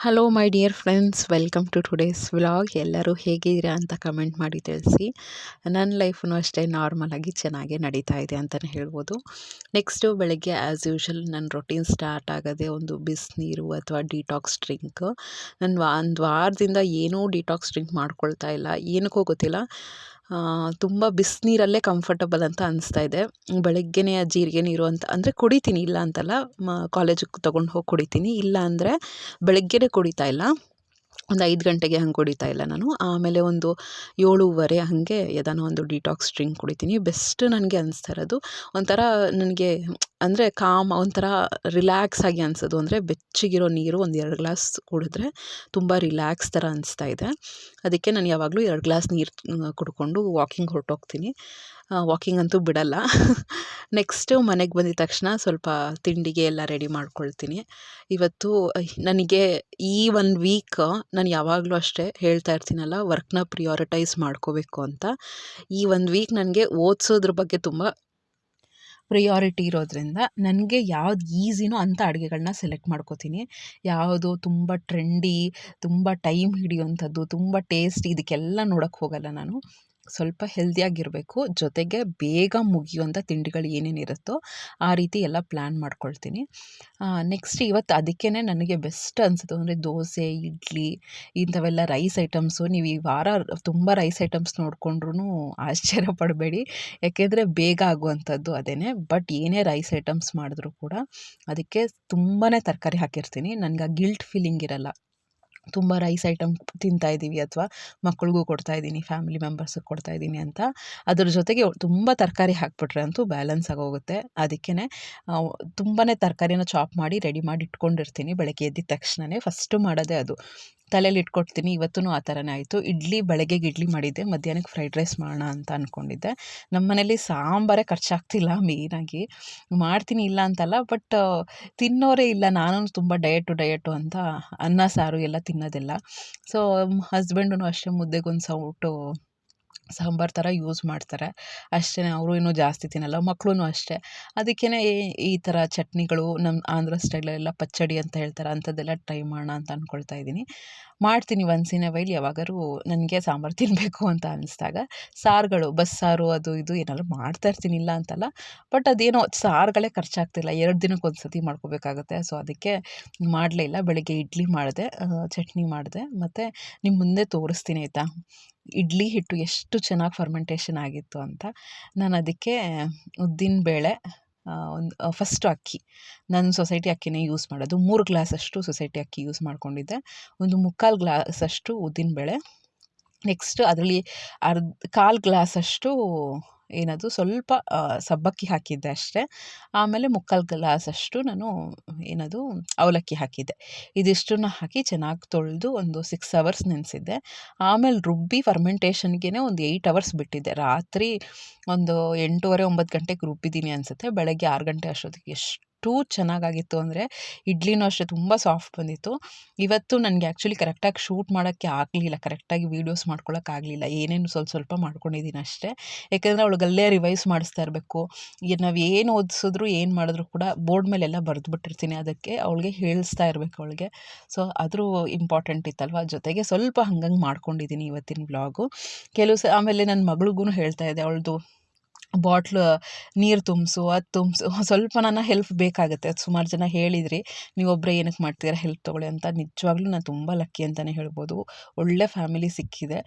Hello my dear friends, welcome to today's vlog. ಎಲ್ಲರೂ ಹೇಗಿದ್ದೀರಾ ಅಂತ ಕಮೆಂಟ್ ಮಾಡಿ ತಿಳಿಸಿ. ನನ್ನ ಲೈಫೂ ಅಷ್ಟೇ ನಾರ್ಮಲಾಗಿ ಚೆನ್ನಾಗೇ ನಡೀತಾ ಇದೆ ಅಂತಲೇ ಹೇಳ್ಬೋದು. ನೆಕ್ಸ್ಟು ಬೆಳಗ್ಗೆ ಆ್ಯಸ್ ಯೂಶುವಲ್ ನನ್ನ ರೊಟೀನ್ ಸ್ಟಾರ್ಟ್ ಆಗೋದೇ ಒಂದು ಬಿಸಿನೀರು ಅಥವಾ ಡಿಟಾಕ್ಸ್ ಡ್ರಿಂಕ್. ನಾನು ಒಂದು ವಾರದಿಂದ ಏನೂ ಡಿಟಾಕ್ಸ್ ಡ್ರಿಂಕ್ ಮಾಡ್ಕೊಳ್ತಾ ಇಲ್ಲ, ಏನಕ್ಕೋ ಗೊತ್ತಿಲ್ಲ. ತುಂಬ ಬಿಸಿನೀರಲ್ಲೇ ಕಂಫರ್ಟಬಲ್ ಅಂತ ಅನಿಸ್ತಾ ಇದೆ. ಬೆಳಗ್ಗೆನೇ ಆ ಜೀರಿಗೆ ನೀರು ಅಂತ ಅಂದರೆ ಕುಡಿತೀನಿ, ಇಲ್ಲ ಅಂತಲ್ಲ, ಕಾಲೇಜಿಗೆ ತೊಗೊಂಡು ಹೋಗಿ ಕುಡಿತೀನಿ. ಇಲ್ಲ ಅಂದರೆ ಬೆಳಗ್ಗೆನೇ ಕುಡಿತಾ ಇಲ್ಲ, ಒಂದು 5 ಗಂಟೆಗೆ ಹಂಗೆ ಕುಡಿತಾ ಇಲ್ಲ ನಾನು. ಆಮೇಲೆ ಒಂದು 7:30 ಹಾಗೆ ಯಾವುದಾನ ಒಂದು ಡಿಟಾಕ್ಸ್ ಡ್ರಿಂಕ್ ಕುಡಿತೀನಿ. ಬೆಸ್ಟ್ ನನಗೆ ಅನಿಸ್ತಾ ಇರೋದು ಒಂಥರ, ನನಗೆ ಅಂದರೆ ಒಂಥರ ರಿಲ್ಯಾಕ್ಸ್ ಆಗಿ ಅನಿಸೋದು ಅಂದರೆ ಬೆಚ್ಚಗಿರೋ ನೀರು ಒಂದು 2 ಗ್ಲಾಸ್ ಕುಡಿದ್ರೆ ತುಂಬ ರಿಲ್ಯಾಕ್ಸ್ ಥರ ಅನಿಸ್ತಾ ಇದೆ. ಅದಕ್ಕೆ ನಾನು ಯಾವಾಗಲೂ 2 ಗ್ಲಾಸ್ ನೀರು ಕುಡ್ಕೊಂಡು ವಾಕಿಂಗ್ ಹೊರಟೋಗ್ತೀನಿ. ವಾಕಿಂಗ್ ಅಂತೂ ಬಿಡಲ್ಲ. ನೆಕ್ಸ್ಟು ಮನೆಗೆ ಬಂದಿದ ತಕ್ಷಣ ಸ್ವಲ್ಪ ತಿಂಡಿಗೆ ಎಲ್ಲ ರೆಡಿ ಮಾಡ್ಕೊಳ್ತೀನಿ. ಇವತ್ತು ನನಗೆ ಈ 1 ವೀಕ್ ನಾನು ಯಾವಾಗಲೂ ಅಷ್ಟೇ ಹೇಳ್ತಾ ಇರ್ತೀನಲ್ಲ, ವರ್ಕ್ನ ಪ್ರಿಯಾರಿಟೈಸ್ ಮಾಡ್ಕೋಬೇಕು ಅಂತ. ಈ 1 ವೀಕ್ ನನಗೆ ಓದಿಸೋದ್ರ ಬಗ್ಗೆ ತುಂಬ ಪ್ರಿಯಾರಿಟಿ ಇರೋದ್ರಿಂದ ನನಗೆ ಯಾವ್ದು ಈಸಿನೋ ಅಂಥ ಅಡುಗೆಗಳನ್ನ ಸೆಲೆಕ್ಟ್ ಮಾಡ್ಕೋತೀನಿ. ಯಾವುದು ತುಂಬ ಟ್ರೆಂಡಿ, ತುಂಬ ಟೈಮ್ ಹಿಡಿಯುವಂಥದ್ದು, ತುಂಬ ಟೇಸ್ಟಿ ಇದಕ್ಕೆಲ್ಲ ನೋಡೋಕ್ಕೆ ಹೋಗಲ್ಲ ನಾನು. ಸ್ವಲ್ಪ ಹೆಲ್ದಿಯಾಗಿರಬೇಕು, ಜೊತೆಗೆ ಬೇಗ ಮುಗಿಯುವಂಥ ತಿಂಡಿಗಳು ಏನೇನಿರುತ್ತೋ ಆ ರೀತಿ ಎಲ್ಲ ಪ್ಲ್ಯಾನ್ ಮಾಡ್ಕೊಳ್ತೀನಿ. ನೆಕ್ಸ್ಟ್ ಇವತ್ತು ಅದಕ್ಕೇ ನನಗೆ ಬೆಸ್ಟ್ ಅನಿಸೋದು ಅಂದರೆ ದೋಸೆ, ಇಡ್ಲಿ, ಇಂಥವೆಲ್ಲ ರೈಸ್ ಐಟಮ್ಸು. ನೀವು ಈ ವಾರ ತುಂಬ ರೈಸ್ ಐಟಮ್ಸ್ ನೋಡಿಕೊಂಡ್ರೂ ಆಶ್ಚರ್ಯ ಪಡಬೇಡಿ, ಯಾಕೆಂದರೆ ಬೇಗ ಆಗುವಂಥದ್ದು ಅದೇ. ಬಟ್ ಏನೇ ರೈಸ್ ಐಟಮ್ಸ್ ಮಾಡಿದ್ರೂ ಕೂಡ ಅದಕ್ಕೆ ತುಂಬಾ ತರಕಾರಿ ಹಾಕಿರ್ತೀನಿ. ನನಗೆ ಆ ಗಿಲ್ಟ್ ಫೀಲಿಂಗ್ ಇರಲ್ಲ. ತುಂಬ ರೈಸ್ ಐಟಮ್ ತಿಂತಾಯಿದ್ದೀವಿ ಅಥವಾ ಮಕ್ಳಿಗೂ ಕೊಡ್ತಾಯಿದ್ದೀನಿ, ಫ್ಯಾಮಿಲಿ ಮೆಂಬರ್ಸಿಗೆ ಕೊಡ್ತಾಯಿದ್ದೀನಿ ಅಂತ. ಅದ್ರ ಜೊತೆಗೆ ತುಂಬ ತರಕಾರಿ ಹಾಕ್ಬಿಟ್ರೆ ಅಂತೂ ಬ್ಯಾಲೆನ್ಸ್ ಆಗೋಗುತ್ತೆ. ಅದಕ್ಕೇ ತುಂಬಾ ತರಕಾರಿನ ಚಾಪ್ ಮಾಡಿ ರೆಡಿ ಮಾಡಿ ಇಟ್ಕೊಂಡಿರ್ತೀನಿ. ಬೆಳಗ್ಗೆ ಎದ್ದಿದ ತಕ್ಷಣವೇ ಫಸ್ಟು ಮಾಡೋದೇ ಅದು. ತಲೆಯಲ್ಲಿ ಇಟ್ಕೊಡ್ತೀನಿ. ಇವತ್ತೂ ಆ ಥರನೇ ಆಯಿತು. ಬೆಳಗ್ಗೆಗೆ ಇಡ್ಲಿ ಮಾಡಿದ್ದೆ, ಮಧ್ಯಾಹ್ನಕ್ಕೆ ಫ್ರೈಡ್ ರೈಸ್ ಮಾಡೋಣ ಅಂತ ಅಂದ್ಕೊಂಡಿದ್ದೆ. ನಮ್ಮ ಮನೇಲಿ ಸಾಂಬಾರೇ ಖರ್ಚಾಗ್ತಿಲ್ಲ ಮೇಯ್ನಾಗಿ. ಮಾಡ್ತೀನಿ ಇಲ್ಲ ಅಂತಲ್ಲ, ಬಟ್ ತಿನ್ನೋರೇ ಇಲ್ಲ. ನಾನು ತುಂಬ ಡಯಟು ಅಂತ ಅನ್ನ ಸಾರು ಎಲ್ಲ ತಿನ್ನೋದಿಲ್ಲ. ಸೊ ಹಸ್ಬೆಂಡೂ ಅಷ್ಟೇ ಮುದ್ದೆಗೊಂದು ಸೌಟು ಸಾಂಬಾರು ಥರ ಯೂಸ್ ಮಾಡ್ತಾರೆ ಅಷ್ಟೇ. ಅವರು ಇನ್ನೂ ಜಾಸ್ತಿ ತಿನ್ನಲ್ಲ, ಮಕ್ಕಳೂ ಅಷ್ಟೇ. ಅದಕ್ಕೇ ಈ ಥರ ಚಟ್ನಿಗಳು, ನಮ್ಮ ಆಂಧ್ರ ಸ್ಟೈಲೆಲ್ಲ ಪಚ್ಚಡಿ ಅಂತ ಹೇಳ್ತಾರೆ, ಅಂಥದ್ದೆಲ್ಲ ಟ್ರೈ ಮಾಡೋಣ ಅಂತ ಅಂದ್ಕೊಳ್ತಾ ಇದ್ದೀನಿ. ಮಾಡ್ತೀನಿ ಒನ್ಸ್ ಇನ್ ಎ ವೈಲ್, ಯಾವಾಗಾದ್ರೂ ನನಗೆ ಸಾಂಬಾರು ತಿನ್ನಬೇಕು ಅಂತ ಅನ್ನಿಸ್ದಾಗ. ಸಾರುಗಳು, ಬಸ್ಸಾರು ಅದು ಇದು ಏನಾದ್ರು ಮಾಡ್ತಾಯಿರ್ತೀನಿ, ಇಲ್ಲ ಅಂತಲ್ಲ. ಬಟ್ ಅದೇನೋ ಸಾರುಗಳೇ ಖರ್ಚಾಗ್ತಿಲ್ಲ, 2 ದಿನಕ್ಕೆ ಒಂದು ಸತಿ ಮಾಡ್ಕೋಬೇಕಾಗುತ್ತೆ. ಸೊ ಅದಕ್ಕೆ ಮಾಡಲೇ ಇಲ್ಲ. ಬೆಳಗ್ಗೆ ಇಡ್ಲಿ ಮಾಡಿದೆ, ಚಟ್ನಿ ಮಾಡಿದೆ, ಮತ್ತು ನಿಮ್ಮ ಮುಂದೆ ತೋರಿಸ್ತೀನಿ ಆಯಿತಾ ಇಡ್ಲಿ ಹಿಟ್ಟು ಎಷ್ಟು ಚೆನ್ನಾಗಿ ಫರ್ಮೆಂಟೇಷನ್ ಆಗಿತ್ತು ಅಂತ. ನಾನು ಅದಕ್ಕೆ ಉದ್ದಿನಬೇಳೆ, ಫಸ್ಟು ಅಕ್ಕಿ, ನಾನು ಸೊಸೈಟಿ ಅಕ್ಕಿನೇ ಯೂಸ್ ಮಾಡೋದು. 3 ಗ್ಲಾಸಷ್ಟು ಸೊಸೈಟಿ ಅಕ್ಕಿ ಯೂಸ್ ಮಾಡ್ಕೊಂಡಿದ್ದೆ. ಒಂದು 3/4 ಗ್ಲಾಸಷ್ಟು ಉದ್ದಿನಬೇಳೆ. ನೆಕ್ಸ್ಟ್ ಅದರಲ್ಲಿ 1/4 ಗ್ಲಾಸಷ್ಟು ಏನದು ಸ್ವಲ್ಪ ಸಬ್ಬಕ್ಕಿ ಹಾಕಿದ್ದೆ ಅಷ್ಟೇ. ಆಮೇಲೆ 3/4 ಗ್ಲಾಸಷ್ಟು ನಾನು ಏನದು ಅವಲಕ್ಕಿ ಹಾಕಿದ್ದೆ. ಇದಿಷ್ಟನ್ನು ಹಾಕಿ ಚೆನ್ನಾಗಿ ತೊಳೆದು ಒಂದು 6 ಅವರ್ಸ್ ನೆನೆಸಿದ್ದೆ. ಆಮೇಲೆ ರುಬ್ಬಿ ಫರ್ಮೆಂಟೇಷನ್ಗೆ ಒಂದು 8 ಅವರ್ಸ್ ಬಿಟ್ಟಿದ್ದೆ. ರಾತ್ರಿ ಒಂದು 8:30 9 ಗಂಟೆಗೆ ರುಬ್ಬಿದ್ದೀನಿ ಅನಿಸುತ್ತೆ. ಬೆಳಗ್ಗೆ 6 ಗಂಟೆ ಅಷ್ಟೊತ್ತಿಗೆ ಎಷ್ಟು ಚೆನ್ನಾಗಾಗಿತ್ತು ಅಂದರೆ ಇಡ್ಲಿನೂ ಅಷ್ಟೇ ತುಂಬ ಸಾಫ್ಟ್ ಬಂದಿತ್ತು. ಇವತ್ತು ನನಗೆ ಆ್ಯಕ್ಚುಲಿ ಕರೆಕ್ಟಾಗಿ ಶೂಟ್ ಮಾಡೋಕ್ಕೆ ಆಗಲಿಲ್ಲ, ಕರೆಕ್ಟಾಗಿ ವೀಡಿಯೋಸ್ ಮಾಡ್ಕೊಳ್ಳೋಕ್ಕಾಗಲಿಲ್ಲ. ಏನೇನು ಸ್ವಲ್ಪ ಮಾಡ್ಕೊಂಡಿದ್ದೀನಿ ಅಷ್ಟೇ. ಯಾಕೆಂದರೆ ಅವಳಿಗಲ್ಲೇ ರಿವೈಸ್ ಮಾಡಿಸ್ತಾ ಇರಬೇಕು. ಈಗ ನಾವು ಏನು ಓದಿಸಿದ್ರು ಏನು ಮಾಡಿದ್ರು ಕೂಡ ಬೋರ್ಡ್ ಮೇಲೆಲ್ಲ ಬರೆದ್ಬಿಟ್ಟಿರ್ತೀನಿ, ಅದಕ್ಕೆ ಅವಳಿಗೆ ಹೇಳಿಸ್ತಾ ಇರಬೇಕು ಅವಳಿಗೆ. ಸೊ ಆದರೂ ಇಂಪಾರ್ಟೆಂಟ್ ಇತ್ತಲ್ವ, ಜೊತೆಗೆ ಸ್ವಲ್ಪ ಹಂಗಂಗೆ ಮಾಡ್ಕೊಂಡಿದ್ದೀನಿ ಇವತ್ತಿನ ವ್ಲಾಗು. ಆಮೇಲೆ ನನ್ನ ಮಗಳಿಗೂ ಹೇಳ್ತಾ ಇದ್ದೆ, ಅವಳದು ಬಾಟ್ಲು ನೀರು ತುಂಬಿಸು, ಅದು ತುಂಬಿಸು, ಸ್ವಲ್ಪ ನನ್ನ ಹೆಲ್ಪ್ ಬೇಕಾಗುತ್ತೆ. ಅದು ಸುಮಾರು ಜನ ಹೇಳಿದ್ರಿ, ನೀವೊಬ್ಬರೇ ಏನಕ್ಕೆ ಮಾಡ್ತೀರಾ, ಹೆಲ್ಪ್ ತೊಗೊಳ್ಳಿ ಅಂತ. ನಿಜವಾಗ್ಲೂ ನಾನು ತುಂಬ ಲಕ್ಕಿ ಅಂತಲೇ ಹೇಳ್ಬೋದು. ಒಳ್ಳೆ ಫ್ಯಾಮಿಲಿ ಸಿಕ್ಕಿದೆ,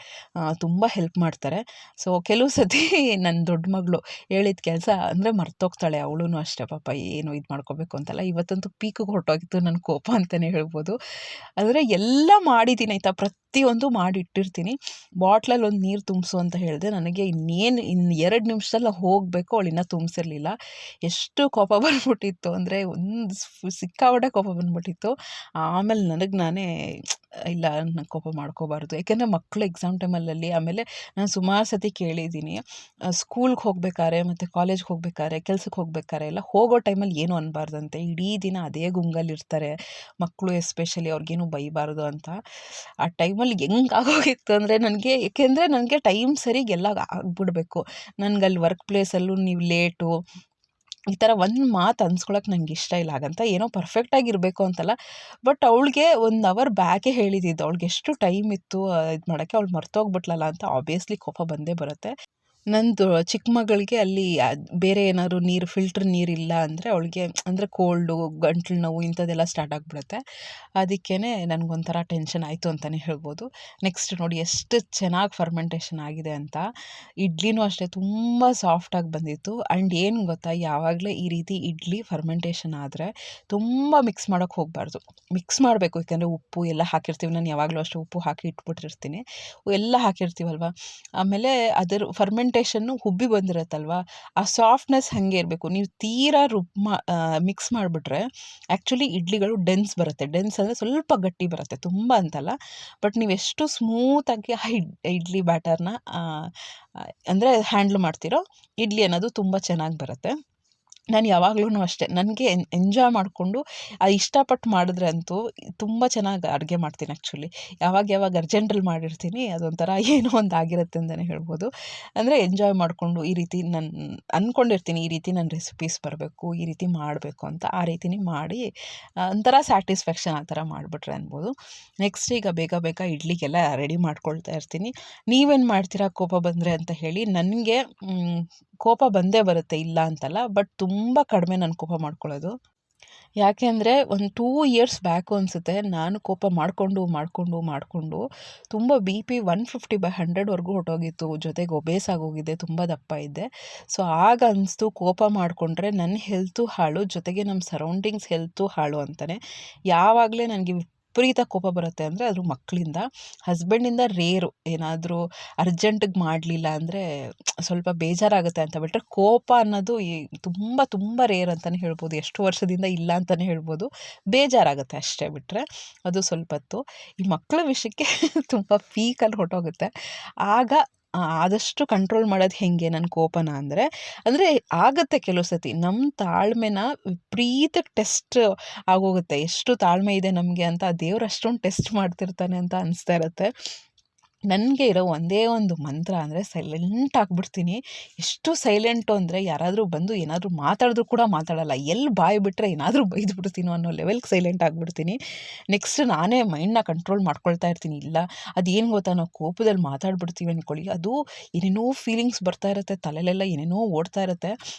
ತುಂಬ ಹೆಲ್ಪ್ ಮಾಡ್ತಾರೆ. ಸೊ ಕೆಲವು ಸತಿ ನನ್ನ ದೊಡ್ಡ ಮಗಳು ಹೇಳಿದ ಕೆಲಸ ಅಂದರೆ ಮರ್ತೋಗ್ತಾಳೆ, ಅವಳೂ ಅಷ್ಟೇ ಪಾಪ, ಏನು ಇದು ಮಾಡ್ಕೋಬೇಕು ಅಂತಲ್ಲ. ಇವತ್ತಂತೂ ಪೀಕಿಗೆ ಹೊರಟೋಗಿತ್ತು ನನ್ನ ಕೋಪ ಅಂತಲೇ ಹೇಳ್ಬೋದು. ಆದರೆ ಎಲ್ಲ ಮಾಡಿದ್ದೀನಿ ಆಯಿತಾ, ಪ್ರತಿಯೊಂದು ಮಾಡಿಟ್ಟಿರ್ತೀನಿ. ಬಾಟ್ಲಲ್ಲಿ ಒಂದು ನೀರು ತುಂಬಿಸು ಅಂತ ಹೇಳಿದೆ, ನನಗೆ ಇನ್ನು 2 ನಿಮಿಷದಲ್ಲಿ ಹೋಗಬೇಕು, ಅವಳು ಇನ್ನೂ ತುಂಬಿಸಿರಲಿಲ್ಲ. ಎಷ್ಟು ಕೋಪ ಬಂದ್ಬಿಟ್ಟಿತ್ತು ಅಂದರೆ ಸಿಕ್ಕಾಪಟ್ಟೆ ಕೋಪ ಬಂದ್ಬಿಟ್ಟಿತ್ತು. ಆಮೇಲೆ ನನಗೆ ನಾನೇ ಇಲ್ಲ, ನಾನು ಕೋಪ ಮಾಡ್ಕೋಬಾರ್ದು, ಯಾಕೆಂದರೆ ಮಕ್ಕಳು ಎಕ್ಸಾಮ್ ಟೈಮಲ್ಲಿ. ಆಮೇಲೆ ನಾನು ಸುಮಾರು ಸತಿ ಕೇಳಿದ್ದೀನಿ, ಸ್ಕೂಲ್ಗೆ ಹೋಗ್ಬೇಕಾದ್ರೆ ಮತ್ತು ಕಾಲೇಜ್ಗೆ ಹೋಗ್ಬೇಕಾದ್ರೆ, ಕೆಲ್ಸಕ್ಕೆ ಹೋಗ್ಬೇಕಾದ್ರೆ ಎಲ್ಲ ಹೋಗೋ ಟೈಮಲ್ಲಿ ಏನೂ ಅನ್ನಬಾರ್ದಂತೆ. ಇಡೀ ದಿನ ಅದೇ ಗುಂಗಲ್ಲಿರ್ತಾರೆ ಮಕ್ಕಳು, ಎಸ್ಪೆಷಲಿ ಅವ್ರಿಗೇನು ಬೈಬಾರ್ದು ಅಂತ. ಆ ಟೈಮಲ್ಲಿ ಹೆಂಗೆ ಆಗೋಗಿತ್ತು ಅಂದರೆ ನನಗೆ, ಏಕೆಂದರೆ ನನಗೆ ಟೈಮ್ ಸರಿಗೆ ಎಲ್ಲ ಆಗಿಬಿಡ್ಬೇಕು. ನನಗಲ್ಲಿ ವರ್ಕ್ ಪ್ಲೇಸಲ್ಲೂ ನೀವು ಲೇಟು, ಈ ಥರ ಒಂದು ಮಾತು ಅನ್ಸ್ಕೊಳಕ್ಕೆ ನಂಗೆ ಇಷ್ಟ ಇಲ್ಲ. ಹಾಗಂತ ಏನೋ ಪರ್ಫೆಕ್ಟಾಗಿರಬೇಕು ಅಂತಲ್ಲ, ಬಟ್ ಅವಳಿಗೆ 1 ಅವರ್ ಬ್ಯಾಕೇ ಹೇಳಿದ್ದಿದ್ದು. ಅವಳಿಗೆ ಎಷ್ಟು ಟೈಮ್ ಇತ್ತು ಇದು ಮಾಡೋಕ್ಕೆ, ಅವಳು ಮರ್ತೋಗ್ಬಿಟ್ಲಲ್ಲ ಅಂತ ಆಬ್ವಿಯಸ್ಲಿ ಕೋಪ ಬಂದೇ ಬರುತ್ತೆ. ನಂದು ಚಿಕ್ಕ ಮಗಳಿಗೆ ಅಲ್ಲಿ ಬೇರೆ ಏನಾದ್ರು ನೀರು ಫಿಲ್ಟರ್ ನೀರಿಲ್ಲ ಅಂದರೆ ಅವಳಿಗೆ ಅಂದರೆ ಕೋಲ್ಡು, ಗಂಟ್ಲು ನೋವು ಇಂಥದ್ದೆಲ್ಲ ಸ್ಟಾರ್ಟ್ ಆಗಿಬಿಡುತ್ತೆ. ಅದಕ್ಕೇ ನನಗೊಂಥರ ಟೆನ್ಷನ್ ಆಯಿತು ಅಂತಲೇ ಹೇಳ್ಬೋದು. ನೆಕ್ಸ್ಟ್ ನೋಡಿ ಎಷ್ಟು ಚೆನ್ನಾಗಿ ಫರ್ಮೆಂಟೇಷನ್ ಆಗಿದೆ ಅಂತ. ಇಡ್ಲಿನೂ ಅಷ್ಟೇ ತುಂಬ ಸಾಫ್ಟಾಗಿ ಬಂದಿತ್ತು. ಆ್ಯಂಡ್ ಏನು ಗೊತ್ತಾ, ಯಾವಾಗಲೇ ಈ ರೀತಿ ಇಡ್ಲಿ ಫರ್ಮೆಂಟೇಷನ್ ಆದರೆ ತುಂಬ ಮಿಕ್ಸ್ ಮಾಡೋಕ್ಕೆ ಹೋಗಬಾರ್ದು. ಮಿಕ್ಸ್ ಮಾಡಬೇಕು, ಯಾಕೆಂದರೆ ಉಪ್ಪು ಎಲ್ಲ ಹಾಕಿರ್ತೀವಿ. ನಾನು ಯಾವಾಗಲೂ ಅಷ್ಟೇ ಉಪ್ಪು ಹಾಕಿ ಇಟ್ಬಿಟ್ಟಿರ್ತೀನಿ. ಎಲ್ಲ ಹಾಕಿರ್ತೀವಲ್ವ, ಆಮೇಲೆ ಅದರ ಫರ್ಮೆಂಟೇಷನ್ನು ಹುಬ್ಬಿ ಬಂದಿರುತ್ತಲ್ವ, ಆ ಸಾಫ್ಟ್ನೆಸ್ ಹಾಗೆ ಇರಬೇಕು. ನೀವು ತೀರಾ ಮಿಕ್ಸ್ ಮಾಡಿಬಿಟ್ರೆ ಆ್ಯಕ್ಚುಲಿ ಇಡ್ಲಿಗಳು ಡೆನ್ಸ್ ಬರುತ್ತೆ. ಡೆನ್ಸ್ ಅಂದರೆ ಸ್ವಲ್ಪ ಗಟ್ಟಿ ಬರುತ್ತೆ, ತುಂಬ ಅಂತಲ್ಲ. ಬಟ್ ನೀವು ಎಷ್ಟು ಸ್ಮೂತಾಗಿ ಆ ಇಡ್ಲಿ ಬ್ಯಾಟರ್ನ ಅಂದರೆ ಹ್ಯಾಂಡ್ಲ್ ಮಾಡ್ತೀರೋ, ಇಡ್ಲಿ ಅನ್ನೋದು ತುಂಬ ಚೆನ್ನಾಗಿ ಬರುತ್ತೆ. ನಾನು ಯಾವಾಗ್ಲೂ ಅಷ್ಟೇ, ನನಗೆ ಎಂಜಾಯ್ ಮಾಡಿಕೊಂಡು ಇಷ್ಟಪಟ್ಟು ಮಾಡಿದ್ರೆ ಅಂತೂ ತುಂಬ ಚೆನ್ನಾಗಿ ಅಡುಗೆ ಮಾಡ್ತೀನಿ ಆ್ಯಕ್ಚುಲಿ. ಯಾವಾಗ ಅರ್ಜೆಂಟಲ್ಲಿ ಮಾಡಿರ್ತೀನಿ, ಅದೊಂಥರ ಏನೋ ಒಂದು ಆಗಿರುತ್ತೆ ಅಂತಲೇ ಹೇಳ್ಬೋದು. ಅಂದರೆ ಎಂಜಾಯ್ ಮಾಡಿಕೊಂಡು ಈ ರೀತಿ ನಾನು ಅಂದ್ಕೊಂಡಿರ್ತೀನಿ, ಈ ರೀತಿ ನನ್ನ ರೆಸಿಪೀಸ್ ಬರಬೇಕು, ಈ ರೀತಿ ಮಾಡಬೇಕು ಅಂತ. ಆ ರೀತಿನೇ ಮಾಡಿ ಒಂಥರ ಸ್ಯಾಟಿಸ್ಫ್ಯಾಕ್ಷನ್ ಆ ಥರ ಮಾಡಿಬಿಟ್ರೆ ಅನ್ಬೋದು. ನೆಕ್ಸ್ಟ್ ಈಗ ಬೇಗ ಇಡ್ಲಿಗೆಲ್ಲ ರೆಡಿ ಮಾಡ್ಕೊಳ್ತಾ ಇರ್ತೀನಿ. ನೀವೇನು ಮಾಡ್ತೀರಾ ಕೋಪ ಬಂದರೆ ಅಂತ ಹೇಳಿ. ನನಗೆ ಕೋಪ ಬಂದೇ ಬರುತ್ತೆ, ಇಲ್ಲ ಅಂತಲ್ಲ, ಬಟ್ ತುಂಬ ಕಡಿಮೆ ನಾನು ಕೋಪ ಮಾಡ್ಕೊಳ್ಳೋದು. ಯಾಕೆ ಅಂದರೆ ಒಂದು 2 ಇಯರ್ಸ್ ಬ್ಯಾಕು ಅನಿಸುತ್ತೆ, ನಾನು ಕೋಪ ಮಾಡಿಕೊಂಡು ತುಂಬ BP 150/100 ಹೊರಟೋಗಿತ್ತು. ಜೊತೆಗೆ ಒಬೇಸ್ ಆಗೋಗಿದ್ದೆ, ತುಂಬ ದಪ್ಪ ಇದ್ದೆ. ಸೊ ಆಗ ಅನಿಸ್ತು ಕೋಪ ಮಾಡಿಕೊಂಡ್ರೆ ನನ್ನ ಹೆಲ್ತು ಹಾಳು, ಜೊತೆಗೆ ನಮ್ಮ ಸರೌಂಡಿಂಗ್ಸ್ ಹೆಲ್ತು ಹಾಳು ಅಂತಲೇ. ಯಾವಾಗಲೇ ನನಗೆ ವಿಪರೀತ ಕೋಪ ಬರುತ್ತೆ ಅಂದರೆ ಅದು ಮಕ್ಕಳಿಂದ. ಹಸ್ಬೆಂಡಿಂದ ರೇರು, ಏನಾದರೂ ಅರ್ಜೆಂಟಿಗೆ ಮಾಡಲಿಲ್ಲ ಅಂದರೆ ಸ್ವಲ್ಪ ಬೇಜಾರಾಗುತ್ತೆ ಅಂತ ಬಿಟ್ಟರೆ, ಕೋಪ ಅನ್ನೋದು ತುಂಬ ರೇರ್ ಅಂತಲೇ ಹೇಳ್ಬೋದು. ಎಷ್ಟು ವರ್ಷದಿಂದ ಇಲ್ಲ ಅಂತಲೇ ಹೇಳ್ಬೋದು. ಬೇಜಾರಾಗುತ್ತೆ ಅಷ್ಟೇ ಬಿಟ್ಟರೆ, ಅದು ಸ್ವಲ್ಪ ಹೊತ್ತು. ಈ ಮಕ್ಕಳ ವಿಷಯಕ್ಕೆ ತುಂಬ ಪೀಕಲ್ಲಿ ಹೊರಟೋಗುತ್ತೆ. ಆಗ ಆದಷ್ಟು ಕಂಟ್ರೋಲ್ ಮಾಡೋದು ಹೇಗೆ ನನ್ನ ಕೋಪನ ಅಂದರೆ ಆಗುತ್ತೆ ಕೆಲವು ಸತಿ ನಮ್ಮ ತಾಳ್ಮೆನ ವಿಪರೀತ ಟೆಸ್ಟ್ ಆಗೋಗುತ್ತೆ. ಎಷ್ಟು ತಾಳ್ಮೆ ಇದೆ ನಮಗೆ ಅಂತ ದೇವ್ರು ಅಷ್ಟೊಂದು ಟೆಸ್ಟ್ ಮಾಡ್ತಿರ್ತಾನೆ ಅಂತ ಅನಿಸ್ತಾ ಇರುತ್ತೆ. ನನಗೆ ಇರೋ ಒಂದೇ ಒಂದು ಮಂತ್ರ ಅಂದರೆ ಸೈಲೆಂಟ್ ಆಗಿಬಿಡ್ತೀನಿ. ಎಷ್ಟು ಸೈಲೆಂಟು ಅಂದರೆ ಯಾರಾದರೂ ಬಂದು ಏನಾದರೂ ಮಾತಾಡಿದ್ರು ಕೂಡ ಮಾತಾಡಲ್ಲ. ಎಲ್ಲಿ ಬಾಯಿ ಬಿಟ್ಟರೆ ಏನಾದರೂ ಬೈದ್ಬಿಡ್ತೀನೋ ಅನ್ನೋ ಲೆವೆಲ್ಗೆ ಸೈಲೆಂಟ್ ಆಗಿಬಿಡ್ತೀನಿ. ನೆಕ್ಸ್ಟ್ ನಾನೇ ಮೈಂಡನ್ನ ಕಂಟ್ರೋಲ್ ಮಾಡ್ಕೊಳ್ತಾ ಇರ್ತೀನಿ. ಇಲ್ಲ ಅದೇನು ಗೊತ್ತಾ, ನಾವು ಕೋಪದಲ್ಲಿ ಮಾತಾಡ್ಬಿಡ್ತೀವಿ ಅಂದ್ಕೊಳ್ಳಿ, ಅದು ಏನೇನೋ ಫೀಲಿಂಗ್ಸ್ ಬರ್ತಾ ಇರುತ್ತೆ, ತಲೆಯಲ್ಲೆಲ್ಲ ಏನೇನೋ ಓಡ್ತಾ ಇರುತ್ತೆ.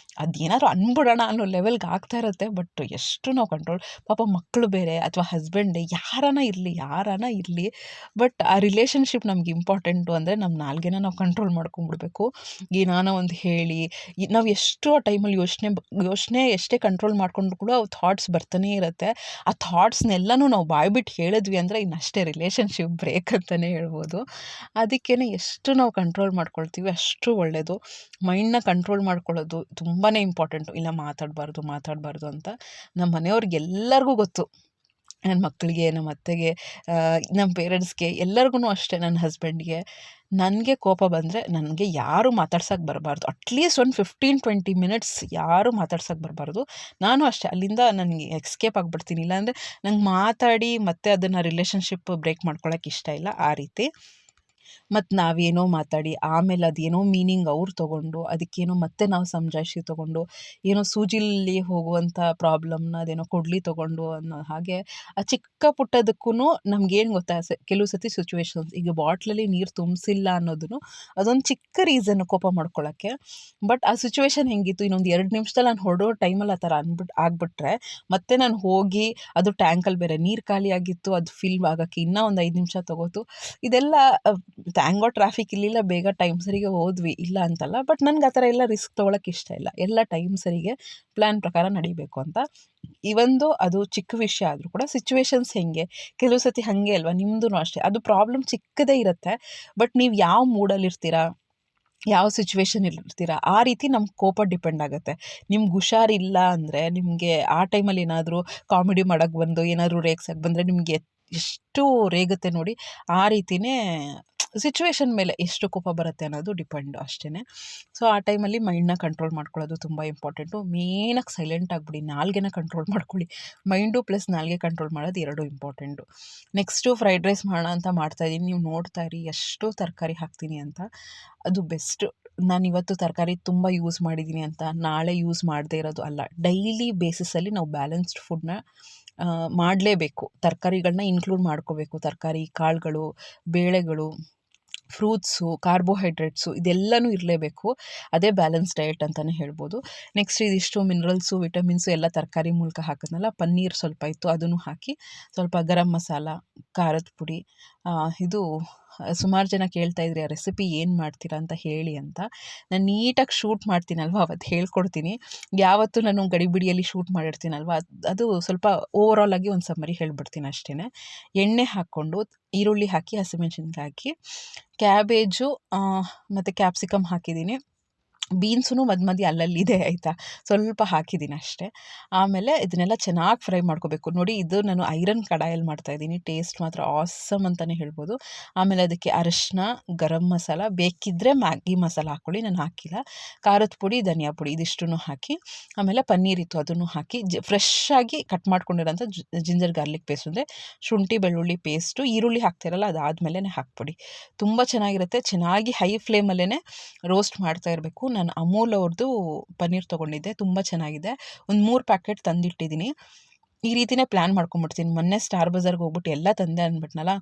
ಅದೇನಾದ್ರು ಅಂದ್ಬಿಡೋಣ ಅನ್ನೋ ಲೆವೆಲ್ಗೆ ಆಗ್ತಾ ಇರುತ್ತೆ. ಬಟ್ ಎಷ್ಟು ನಾವು ಕಂಟ್ರೋಲ್, ಪಾಪ ಮಕ್ಕಳು ಬೇರೆ ಅಥವಾ ಹಸ್ಬೆಂಡೇ ಯಾರಾನ ಇರಲಿ, ಬಟ್ ಆ ರಿಲೇಷನ್ಶಿಪ್ ನಮ್ಗೆ ಇಂಪಾರ್ಟೆಂಟು. ಅಂದರೆ ನಮ್ಮ ನಾಲ್ಗೆನ ನಾವು ಕಂಟ್ರೋಲ್ ಮಾಡ್ಕೊಂಡ್ಬಿಡ್ಬೇಕು. ಏನಾನ ಒಂದು ಹೇಳಿ ನಾವು ಎಷ್ಟು ಆ ಟೈಮಲ್ಲಿ ಯೋಚನೆ ಎಷ್ಟೇ ಕಂಟ್ರೋಲ್ ಮಾಡ್ಕೊಂಡ್ರು ಕೂಡ ಅವು ಥಾಟ್ಸ್ ಬರ್ತಾನೆ ಇರುತ್ತೆ. ಆ ಥಾಟ್ಸ್ನೆಲ್ಲನೂ ನಾವು ಬಾಯ್ಬಿಟ್ಟು ಹೇಳಿದ್ವಿ ಅಂದರೆ ಇನ್ನಷ್ಟೇ ರಿಲೇಷನ್ಶಿಪ್ ಬ್ರೇಕ್ ಅಂತಲೇ ಹೇಳ್ಬೋದು. ಅದಕ್ಕೇ ಎಷ್ಟು ನಾವು ಕಂಟ್ರೋಲ್ ಮಾಡ್ಕೊಳ್ತೀವಿ ಅಷ್ಟು ಒಳ್ಳೆಯದು. ಮೈಂಡನ್ನ ಕಂಟ್ರೋಲ್ ಮಾಡ್ಕೊಳ್ಳೋದು ತುಂಬಾ ಇಂಪಾರ್ಟೆಂಟು. ಇಲ್ಲ ಮಾತಾಡಬಾರ್ದು ಅಂತ ನಮ್ಮ ಮನೆಯವ್ರಿಗೆಲ್ಲರಿಗೂ ಗೊತ್ತು. ನನ್ನ ಮಕ್ಕಳಿಗೆ, ನಮ್ಮ ಅತ್ತೆಗೆ, ನಮ್ಮ ಪೇರೆಂಟ್ಸ್ಗೆ ಎಲ್ಲರಿಗೂ ಅಷ್ಟೇ, ನನ್ನ ಹಸ್ಬೆಂಡ್ಗೆ. ನನಗೆ ಕೋಪ ಬಂದರೆ ನನಗೆ ಯಾರೂ ಮಾತಾಡ್ಸೋಕ್ಕೆ ಬರಬಾರ್ದು. ಅಟ್ಲೀಸ್ಟ್ ಒಂದು 15-20 ಮಿನಿಟ್ಸ್ ಯಾರೂ ಮಾತಾಡ್ಸೋಕ್ಕೆ ಬರಬಾರ್ದು. ನಾನು ಅಷ್ಟೇ ಅಲ್ಲಿಂದ ನನಗೆ ಎಸ್ಕೇಪ್ ಆಗಿಬಿಡ್ತೀನಿ. ಇಲ್ಲಾಂದರೆ ನಂಗೆ ಮಾತಾಡಿ ಮತ್ತೆ ಅದನ್ನು ರಿಲೇಷನ್ಶಿಪ್ ಬ್ರೇಕ್ ಮಾಡ್ಕೊಳ್ಳೋಕೆ ಇಷ್ಟ ಇಲ್ಲ ಆ ರೀತಿ. ಮತ್ತು ನಾವೇನೋ ಮಾತಾಡಿ ಆಮೇಲೆ ಅದೇನೋ ಮೀನಿಂಗ್ ಅವ್ರು ತೊಗೊಂಡು ಅದಕ್ಕೇನೋ ಮತ್ತೆ ನಾವು ಸಮಜಾಯಿಷಿ ತೊಗೊಂಡು ಏನೋ ಸೂಜಿಲಿ ಹೋಗುವಂಥ ಪ್ರಾಬ್ಲಮ್ನ ಅದೇನೋ ಕೊಡಲಿ ತೊಗೊಂಡು ಅನ್ನೋ ಹಾಗೆ ಆ ಚಿಕ್ಕ ಪುಟ್ಟದಕ್ಕೂ ನಮಗೇನು ಗೊತ್ತಾ, ಕೆಲವು ಸತಿ ಸಿಚುವೇಶನ್ಸ್, ಈಗ ಬಾಟ್ಲಲ್ಲಿ ನೀರು ತುಂಬಿಸಿಲ್ಲ ಅನ್ನೋದನ್ನು ಅದೊಂದು ಚಿಕ್ಕ ರೀಸನ್ ಕೋಪ ಮಾಡ್ಕೊಳ್ಳೋಕ್ಕೆ. ಬಟ್ ಆ ಸಿಚುವೇಶನ್ ಹೆಂಗಿತ್ತು, ಇನ್ನೊಂದು 2 ನಿಮಿಷದಲ್ಲಿ ನಾನು ಹೊರಡೋ ಟೈಮಲ್ಲಿ ಆ ಥರ ಆಗಿಬಿಟ್ರೆ ಮತ್ತೆ ನಾನು ಹೋಗಿ ಅದು ಟ್ಯಾಂಕಲ್ಲಿ ಬೇರೆ ನೀರು ಖಾಲಿ ಆಗಿತ್ತು, ಅದು ಫಿಲ್ ಆಗೋಕ್ಕೆ ಇನ್ನೂ ಒಂದು 5 ನಿಮಿಷ ತೊಗೋತು. ಇದೆಲ್ಲ ಥ್ಯಾಂಕ್ ಟ್ರಾಫಿಕ್ ಇರಲಿಲ್ಲ, ಬೇಗ ಟೈಮ್ ಸರಿಗೆ ಹೋದ್ವಿ, ಇಲ್ಲ ಅಂತಲ್ಲ. ಬಟ್ ನನಗೆ ಆ ಥರ ಎಲ್ಲ ರಿಸ್ಕ್ ತೊಗೊಳಕ್ಕೆ ಇಷ್ಟ ಇಲ್ಲ. ಎಲ್ಲ ಟೈಮ್ ಸರಿಗೆ ಪ್ಲ್ಯಾನ್ ಪ್ರಕಾರ ನಡಿಬೇಕು ಅಂತ. ಅದು ಚಿಕ್ಕ ವಿಷಯ ಆದರೂ ಕೂಡ ಸಿಚುವೇಶನ್ಸ್ ಹೆಂಗೆ, ಕೆಲವು ಸತಿ ಹಾಗೆ ಅಲ್ವಾ, ನಿಮ್ಮದೂ ಅಷ್ಟೇ. ಅದು ಪ್ರಾಬ್ಲಮ್ ಚಿಕ್ಕದೇ ಇರುತ್ತೆ, ಬಟ್ ನೀವು ಯಾವ ಮೂಡಲ್ಲಿರ್ತೀರಾ, ಯಾವ ಸಿಚುವೇಶನಲ್ಲಿ ಇರ್ತೀರಾ, ಆ ರೀತಿ ನಮ್ಮ ಕೋಪ ಡಿಪೆಂಡ್ ಆಗುತ್ತೆ. ನಿಮ್ಗೆ ಹುಷಾರಿಲ್ಲ ಅಂದರೆ ನಿಮಗೆ ಆ ಟೈಮಲ್ಲಿ ಏನಾದರೂ ಕಾಮಿಡಿ ಮಾಡೋಕ್ಕೆ ಬಂದು ಏನಾದರೂ ರೇಗ್ಸಕ್ಕೆ ಬಂದರೆ ನಿಮಗೆ ಎಷ್ಟು ರೇಗುತ್ತೆ ನೋಡಿ. ಆ ರೀತಿಯೇ ಸಿಚುವೇಶನ್ ಮೇಲೆ ಎಷ್ಟು ಕೋಪ ಬರುತ್ತೆ ಅನ್ನೋದು ಡಿಪೆಂಡು ಅಷ್ಟೇ. ಸೊ ಆ ಟೈಮಲ್ಲಿ ಮೈಂಡನ್ನ ಕಂಟ್ರೋಲ್ ಮಾಡ್ಕೊಳ್ಳೋದು ತುಂಬ ಇಂಪಾರ್ಟೆಂಟು. ಮೇನಾಗಿ ಸೈಲೆಂಟ್ ಆಗಿಬಿಡಿ, ನಾಲ್ಗೆನ ಕಂಟ್ರೋಲ್ ಮಾಡ್ಕೊಳ್ಳಿ. ಮೈಂಡು ಪ್ಲಸ್ ನಾಲ್ಗೆ ಕಂಟ್ರೋಲ್ ಮಾಡೋದು 2 ಇಂಪಾರ್ಟೆಂಟು. ನೆಕ್ಸ್ಟು ಫ್ರೈಡ್ ರೈಸ್ ಮಾಡೋಣ ಅಂತ ಮಾಡ್ತಾಯಿದ್ದೀನಿ. ನೀವು ನೋಡ್ತಾ ಇರಿ ಎಷ್ಟು ತರಕಾರಿ ಹಾಕ್ತೀನಿ ಅಂತ. ಅದು ಬೆಸ್ಟು. ನಾನಿವತ್ತು ತರಕಾರಿ ತುಂಬ ಯೂಸ್ ಮಾಡಿದ್ದೀನಿ ಅಂತ ನಾಳೆ ಯೂಸ್ ಮಾಡದೇ ಇರೋದು ಅಲ್ಲ. ಡೈಲಿ ಬೇಸಿಸಲ್ಲಿ ನಾವು ಬ್ಯಾಲೆನ್ಸ್ಡ್ ಫುಡ್ನ ಮಾಡಲೇಬೇಕು. ತರಕಾರಿಗಳನ್ನ ಇನ್ಕ್ಲೂಡ್ ಮಾಡ್ಕೋಬೇಕು. ತರಕಾರಿ, ಕಾಳುಗಳು, ಬೇಳೆಗಳು, ಫ್ರೂಟ್ಸು, ಕಾರ್ಬೋಹೈಡ್ರೇಟ್ಸು ಇದೆಲ್ಲನೂ ಇರಲೇಬೇಕು. ಅದೇ ಬ್ಯಾಲೆನ್ಸ್ ಡಯಟ್ ಅಂತಲೇ ಹೇಳ್ಬೋದು. ನೆಕ್ಸ್ಟ್ ಇದಿಷ್ಟು ಮಿನರಲ್ಸು, ವಿಟಮಿನ್ಸು ಎಲ್ಲ ತರಕಾರಿ ಮೂಲಕ ಹಾಕಿದ್ನಲ್ಲ. ಪನ್ನೀರ್ ಸ್ವಲ್ಪ ಇತ್ತು, ಅದನ್ನು ಹಾಕಿ ಸ್ವಲ್ಪ ಗರಂ ಮಸಾಲ, ಖಾರದ ಪುಡಿ, ಇದು ಸುಮಾರು ಜನ ಕೇಳ್ತಾಯಿದ್ರಿ ಆ ರೆಸಿಪಿ ಏನು ಮಾಡ್ತೀರಾ ಅಂತ ಹೇಳಿ ಅಂತ. ನಾನು ನೀಟಾಗಿ ಶೂಟ್ ಮಾಡ್ತೀನಲ್ವ ಅವತ್ತು ಹೇಳ್ಕೊಡ್ತೀನಿ. ಯಾವತ್ತೂ ನಾನು ಗಡಿಬಿಡಿಯಲ್ಲಿ ಶೂಟ್ ಮಾಡಿರ್ತೀನಲ್ವ ಅದು ಸ್ವಲ್ಪ ಓವರಾಲ್ ಆಗಿ ಒಂದು ಸಮ್ಮರಿ ಹೇಳ್ಬಿಡ್ತೀನಿ ಅಷ್ಟೇ. ಎಣ್ಣೆ ಹಾಕ್ಕೊಂಡು ಈರುಳ್ಳಿ ಹಾಕಿ, ಹಸಿಮೆಣ್ಸಿನ್ಕಾಯಿ ಹಾಕಿ, ಕ್ಯಾಬೇಜು ಮತ್ತು ಕ್ಯಾಪ್ಸಿಕಮ್ ಹಾಕಿದ್ದೀನಿ. ಬೀನ್ಸೂ ಮಧ್ಯೆ ಅಲ್ಲಲ್ಲಿದೆ ಆಯಿತಾ, ಸ್ವಲ್ಪ ಹಾಕಿದ್ದೀನಿ ಅಷ್ಟೇ. ಆಮೇಲೆ ಇದನ್ನೆಲ್ಲ ಚೆನ್ನಾಗಿ ಫ್ರೈ ಮಾಡ್ಕೋಬೇಕು. ನೋಡಿ, ಇದು ನಾನು ಐರನ್ ಕಡಾಯಲ್ಲಿ ಮಾಡ್ತಾಯಿದ್ದೀನಿ. ಟೇಸ್ಟ್ ಮಾತ್ರ ಆಸಮ್ ಅಂತಲೇ ಹೇಳ್ಬೋದು. ಆಮೇಲೆ ಅದಕ್ಕೆ ಅರಿಶಿನ, ಗರಂ ಮಸಾಲ, ಬೇಕಿದ್ದರೆ ಮ್ಯಾಗಿ ಮಸಾಲ ಹಾಕ್ಕೊಳ್ಳಿ, ನಾನು ಹಾಕಿಲ್ಲ. ಖಾರದ ಪುಡಿ, ಧನಿಯಾ ಪುಡಿ ಇದಿಷ್ಟನ್ನು ಹಾಕಿ, ಆಮೇಲೆ ಪನ್ನೀರ್ ಇತ್ತು ಅದನ್ನು ಹಾಕಿ, ಫ್ರೆಶ್ಶಾಗಿ ಕಟ್ ಮಾಡ್ಕೊಂಡಿರೋಂಥ ಜಿಂಜರ್ ಗಾರ್ಲಿಕ್ ಪೇಸ್ಟ್, ಅಂದರೆ ಶುಂಠಿ ಬೆಳ್ಳುಳ್ಳಿ ಪೇಸ್ಟು, ಈರುಳ್ಳಿ ಹಾಕ್ತಿರಲ್ಲ ಅದಾದಮೇಲೆ ಹಾಕ್ಬಿಡಿ. ತುಂಬ ಚೆನ್ನಾಗಿರುತ್ತೆ. ಚೆನ್ನಾಗಿ ಹೈ ಫ್ಲೇಮಲ್ಲೇ ರೋಸ್ಟ್ ಮಾಡ್ತಾ ಇರಬೇಕು. ನಾನು ಅಮೂಲ್ ಅವ್ರದ್ದು ಪನ್ನೀರ್ ತೊಗೊಂಡಿದ್ದೆ, ತುಂಬ ಚೆನ್ನಾಗಿದೆ. ಒಂದು 3 ಪ್ಯಾಕೆಟ್ ತಂದಿಟ್ಟಿದ್ದೀನಿ. ಈ ರೀತಿಯೇ ಪ್ಲ್ಯಾನ್ ಮಾಡ್ಕೊಂಬಿಡ್ತೀನಿ. ಮೊನ್ನೆ ಸ್ಟಾರ್ ಬಜಾರ್ಗೆ ಹೋಗ್ಬಿಟ್ಟು ಎಲ್ಲ ತಂದೆ ಅಂದ್ಬಿಟ್ನಲ್ಲ.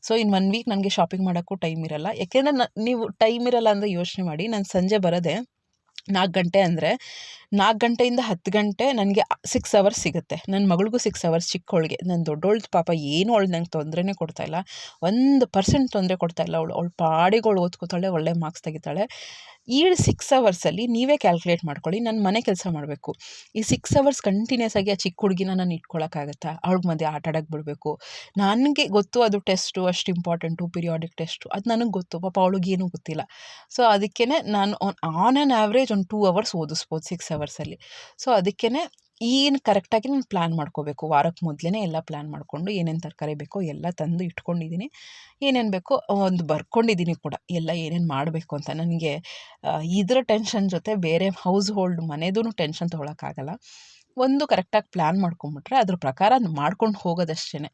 ಸೊ ಇನ್ನು 1 ವೀಕ್ ನನಗೆ ಶಾಪಿಂಗ್ ಮಾಡೋಕ್ಕೂ ಟೈಮ್ ಇರೋಲ್ಲ. ಯಾಕೆಂದರೆ ನೀವು ಟೈಮ್ ಇರೋಲ್ಲ ಅಂದರೆ ಯೋಚನೆ ಮಾಡಿ, ನಾನು ಸಂಜೆ ಬರೋದೆ 4 ಗಂಟೆ ಅಂದರೆ 4 ಗಂಟೆಯಿಂದ 10 ಗಂಟೆ ನನಗೆ 6 ಅವರ್ಸ್ ಸಿಗುತ್ತೆ. ನನ್ನ ಮಗಳಿಗೂ 6 ಅವರ್ಸ್, ಚಿಕ್ಕವಳಿಗೆ. ನನ್ನ ದೊಡ್ಡವಳ್ದು ಪಾಪ ಏನು ಅವಳು ನಂಗೆ ತೊಂದರೆನೇ ಕೊಡ್ತಾಯಿಲ್ಲ, 1% ತೊಂದರೆ ಕೊಡ್ತಾಯಿಲ್ಲ. ಅವಳು ಪಾಡಿಗೆ ಓದ್ಕೋತಾಳೆ, ಒಳ್ಳೆ ಮಾರ್ಕ್ಸ್ ತೆಗಿತಾಳೆ. ಈ 6 ಅವರ್ಸಲ್ಲಿ ನೀವೇ ಕ್ಯಾಲ್ಕುಲೇಟ್ ಮಾಡ್ಕೊಳ್ಳಿ, ನಾನು ಮನೆ ಕೆಲಸ ಮಾಡಬೇಕು. ಈ 6 ಅವರ್ಸ್ ಕಂಟಿನ್ಯೂಸ್ ಆಗಿ ಆ ಚಿಕ್ಕ ಹುಡುಗಿನ ನಾನು ಇಟ್ಕೊಳ್ಳೋಕ್ಕಾಗತ್ತಾ? ಅವಳಿಗೆ ಮಧ್ಯೆ ಆಟ ಆಡೋಕ್ಕೆ ಬಿಡಬೇಕು. ನನಗೆ ಗೊತ್ತು ಅದು ಟೆಸ್ಟು ಅಷ್ಟು ಇಂಪಾರ್ಟೆಂಟು, ಪಿರಿಯಾಡಿಕ್ ಟೆಸ್ಟು, ಅದು ನನಗೆ ಗೊತ್ತು. ಪಾಪ ಅವಳಿಗೇನೂ ಗೊತ್ತಿಲ್ಲ. ಸೊ ಅದಕ್ಕೇ ನಾನು ಆನ್ ಆ್ಯನ್ ಆ್ಯಾವ್ರೇಜ್ ಒಂದು 2 ಅವರ್ಸ್ ಓದಿಸ್ಬೋದು 6 ಅವರ್ಸಲ್ಲಿ. ಸೊ ಅದಕ್ಕೇ ಏನು ಕರೆಕ್ಟಾಗಿ ನಾನು ಪ್ಲ್ಯಾನ್ ಮಾಡ್ಕೋಬೇಕು. ವಾರಕ್ಕೆ ಮೊದಲೇ ಎಲ್ಲ ಪ್ಲ್ಯಾನ್ ಮಾಡಿಕೊಂಡು ಏನೇನು ತರಕಾರಿ ಬೇಕೋ ಎಲ್ಲ ತಂದು ಇಟ್ಕೊಂಡಿದ್ದೀನಿ. ಏನೇನು ಬೇಕೋ ಒಂದು ಬರ್ಕೊಂಡಿದ್ದೀನಿ ಕೂಡ, ಎಲ್ಲ ಏನೇನು ಮಾಡಬೇಕು ಅಂತ. ನನಗೆ ಇದರ ಟೆನ್ಷನ್ ಜೊತೆ ಬೇರೆ ಹೌಸ್ ಹೋಲ್ಡ್ ಮನೆದೂ ಟೆನ್ಷನ್ ತೊಗೊಳಕ್ಕಾಗಲ್ಲ. ಒಂದು ಕರೆಕ್ಟಾಗಿ ಪ್ಲ್ಯಾನ್ ಮಾಡ್ಕೊಂಬಿಟ್ರೆ ಅದ್ರ ಪ್ರಕಾರ ಮಾಡ್ಕೊಂಡು ಹೋಗೋದಷ್ಟೇ.